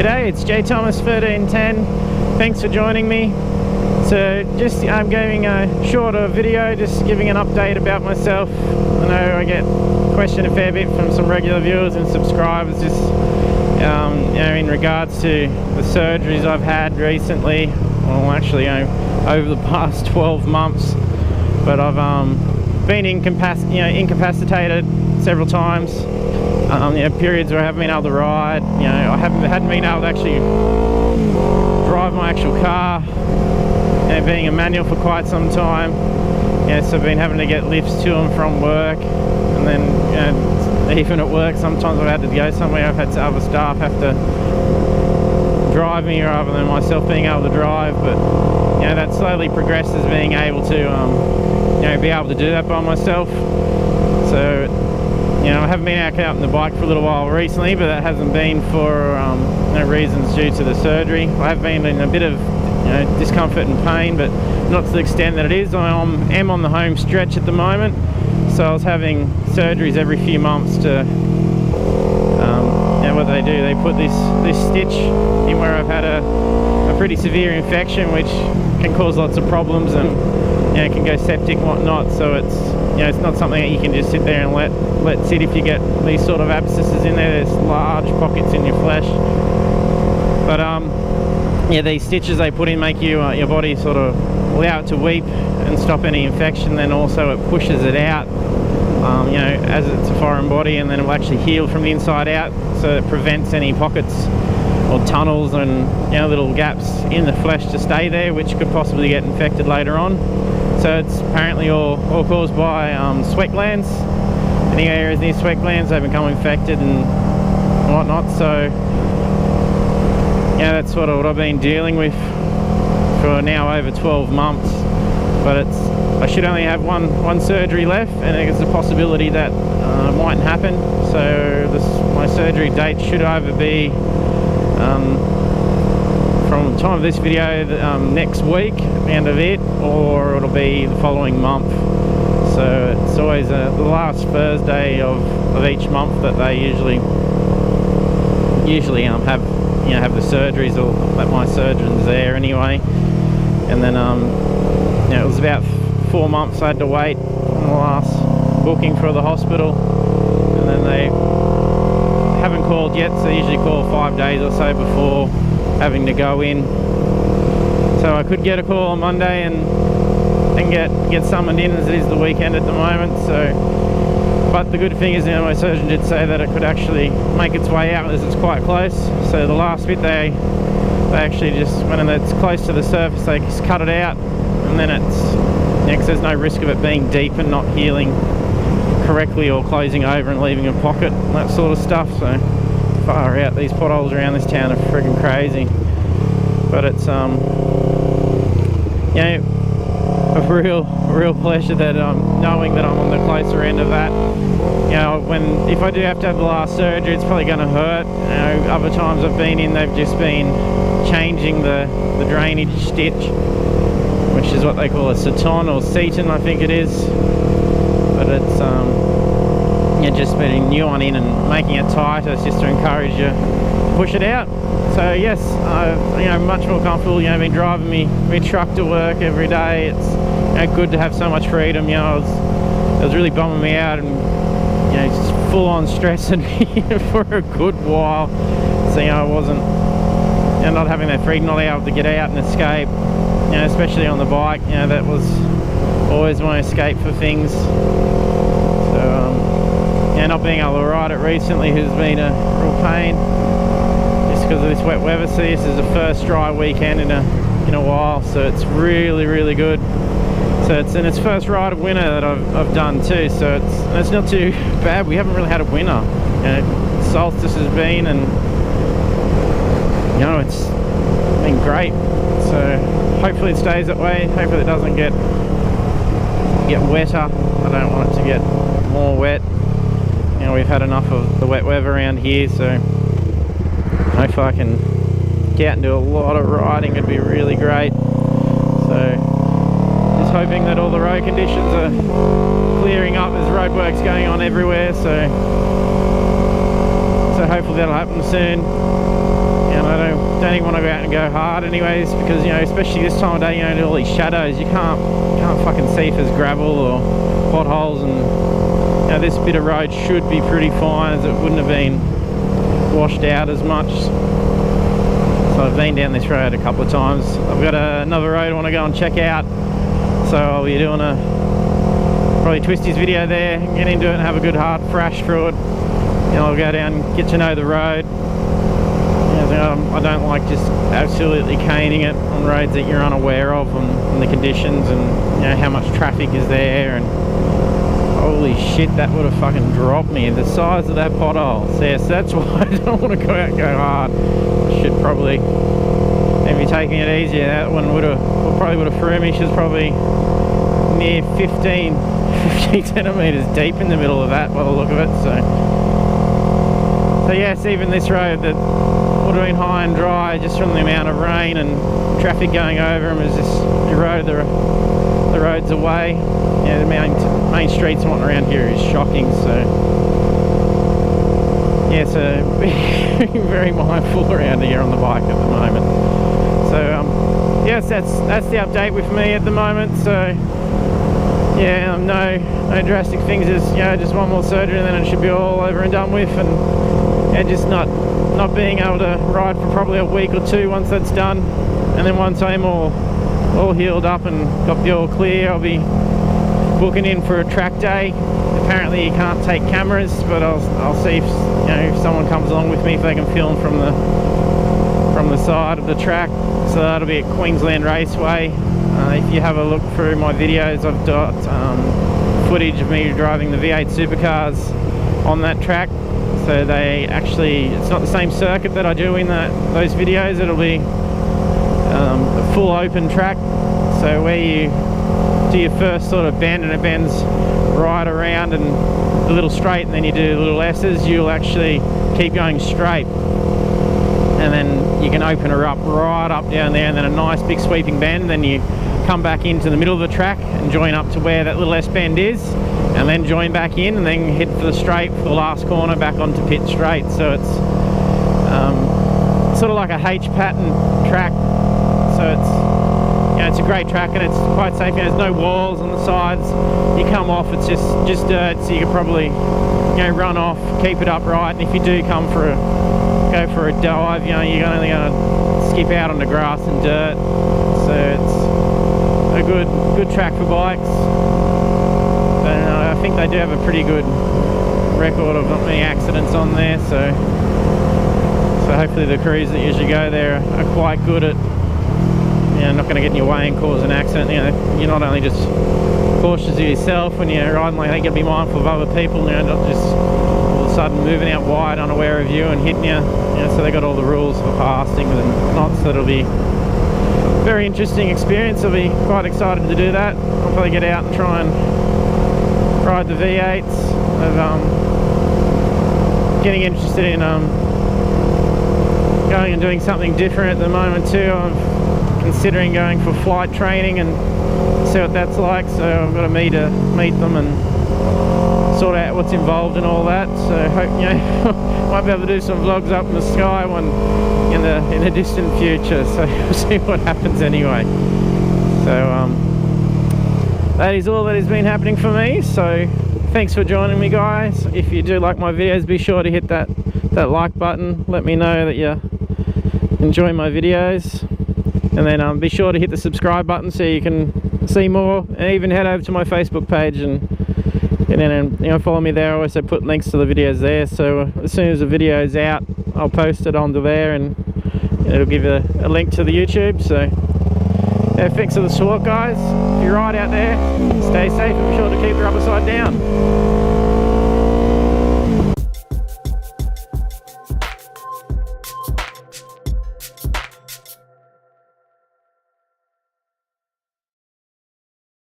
G'day, it's jthomas1310. Thanks for joining me. So I'm giving a shorter video, just giving an update about myself. I know I get questioned a fair bit from some regular viewers and subscribers, just in regards to the surgeries I've had recently. Well, actually over the past 12 months. But I've been incapacitated several times. Periods where I haven't been able to ride. I hadn't been able to actually drive my actual car. Being a manual for quite some time. So I've been having to get lifts to and from work, and then even at work sometimes I've had to go somewhere. I've had other staff have to drive me rather than myself being able to drive. But that slowly progresses, being able to be able to do that by myself. So I haven't been out on the bike for a little while recently, but that hasn't been for reasons due to the surgery. I have been in a bit of discomfort and pain, but not to the extent that it is. I am on the home stretch at the moment, so I was having surgeries every few months to what they do, they put this stitch in where I've had a pretty severe infection, which can cause lots of problems, and it can go septic and whatnot. So it's not something that you can just sit there and let sit. If you get these sort of abscesses in there, there's large pockets in your flesh. But these stitches they put in make your body sort of allow it to weep and stop any infection. Then also it pushes it out, as it's a foreign body, and then it will actually heal from the inside out. So it prevents any pockets or tunnels and little gaps in the flesh to stay there, which could possibly get infected later on. So it's apparently all caused by sweat glands. Any areas near sweat glands, they become infected and whatnot. So that's sort of what I've been dealing with for now over 12 months. But I should only have one surgery left, and there's a possibility that mightn't happen. So my surgery date should either be from the time of this video next week, the end of it, or it'll be the following month. So it's always the last Thursday of each month that they usually have the surgeries, or that my surgeon's there anyway. And then it was about 4 months I had to wait on the last booking for the hospital, and then they haven't called yet, so they usually call 5 days or so before having to go in. So I could get a call on Monday and get summoned in, as it is the weekend at the moment. So, but the good thing is, my surgeon did say that it could actually make its way out as it's quite close. So the last bit they actually just, when it's close to the surface, they just cut it out, and then because there's no risk of it being deep and not healing correctly or closing over and leaving a pocket and that sort of stuff. So far out, these potholes around this town are freaking crazy. But it's a real pleasure that knowing that I'm on the closer end of that. If I do have to have the last surgery, it's probably going to hurt. Other times I've been in, they've just been changing the drainage stitch, which is what they call a seton or seton, I think it is. But it's just putting a new one in and making it tighter, just to encourage you to push it out. So yes, much more comfortable. Been driving me truck to work every day. It's good to have so much freedom. It was really bumming me out, and just full on stressing me for a good while. So I wasn't not having that freedom, not able to get out and escape. Especially on the bike. That was always my escape for things. So not being able to ride it recently has been a real pain, just because of this wet weather. See, this is the first dry weekend in a while, so it's really good. So it's first ride of winter that I've done too, so it's not too bad. We haven't really had a winter. Solstice has been, and it's been great. So hopefully it stays that way. Hopefully it doesn't get wetter. I don't want it to get more wet. We've had enough of the wet weather around here, so hopefully I can get out and do a lot of riding. It'd be really great. So just hoping that all the road conditions are clearing up. There's road works going on everywhere, so hopefully that'll happen soon. I don't even want to go out and go hard anyways, because, you know, especially this time of day, you know, all these shadows, you can't fucking see if there's gravel or potholes, and, you know, this bit of road should be pretty fine, as it wouldn't have been washed out as much. So I've been down this road a couple of times. I've got another road I want to go and check out, so I'll be doing a probably Twisty's video there, get into it and have a good hard thrash through it. You know, I'll go down, get to know the road. You know, I don't like just absolutely caning it on roads that you're unaware of, and the conditions, and, you know, how much traffic is there, and holy shit, that would have fucking dropped me, the size of that pothole. So yes, that's why I don't want to go out and go hard. I should probably maybe taking it easier. That one probably would have threw me. She's probably near 15 centimeters deep in the middle of that by the look of it. So yes, even this road that would have been high and dry just from the amount of rain and traffic going over them has just eroded the roads away. Yeah, the main streets and whatnot around here is shocking. So yeah, so being very mindful around here on the bike at the moment. So yes, that's the update with me at the moment. So yeah, no drastic things. Just, you know, just one more surgery and then it should be all over and done with. And yeah, just not being able to ride for probably a week or two once that's done. And then once I'm all healed up and got the all clear, I'll be booking in for a track day. Apparently you can't take cameras, but I'll see if, you know, if someone comes along with me, if they can film from the side of the track. So that'll be at Queensland Raceway. If you have a look through my videos, I've got footage of me driving the V8 supercars on that track. So it's not the same circuit that I do in those videos. It'll be a full open track. So where you do your first sort of bend and it bends right around and a little straight, and then you do little S's, you'll actually keep going straight. And then you can open her up right up down there, and then a nice big sweeping bend, then you come back into the middle of the track and join up to where that little S bend is, and then join back in and then head for the straight for the last corner back onto pit straight. So it's sort of like a H pattern track. So it's, you know, it's a great track and it's quite safe. You know, there's no walls on the sides. You come off, it's just dirt, so you could probably, you know, run off, keep it upright. And if you do go for a dive, you know, you're only going to skip out on the grass and dirt. So it's a good track for bikes. But I think they do have a pretty good record of not many accidents on there. So hopefully the crews that usually go there are quite good at, you know, not going to get in your way and cause an accident. You know, you're not only just cautious of yourself when you're riding like that, you got to be mindful of other people. You know, not just all of a sudden moving out wide, unaware of you and hitting you. You know, so they got all the rules for passing and not. So it'll be a very interesting experience. I'll be quite excited to do that. I'll probably get out and try and ride the V8s. Getting interested in going and doing something different at the moment too. I'm considering going for flight training and see what that's like. So I've got to meet them and sort out what's involved in all that. So hope, you know, might be able to do some vlogs up in the sky in the distant future. So we'll see what happens anyway. So that is all that has been happening for me. So thanks for joining me, guys. If you do like my videos, be sure to hit that like button. Let me know that you enjoy my videos, and then be sure to hit the subscribe button so you can see more, and even head over to my Facebook page and then you know, follow me there. I also put links to the videos there, so as soon as the video is out, I'll post it onto there, and it'll give you a link to the YouTube. So yeah, thanks for the support, guys. If you ride out there, stay safe and be sure to keep your upper side down.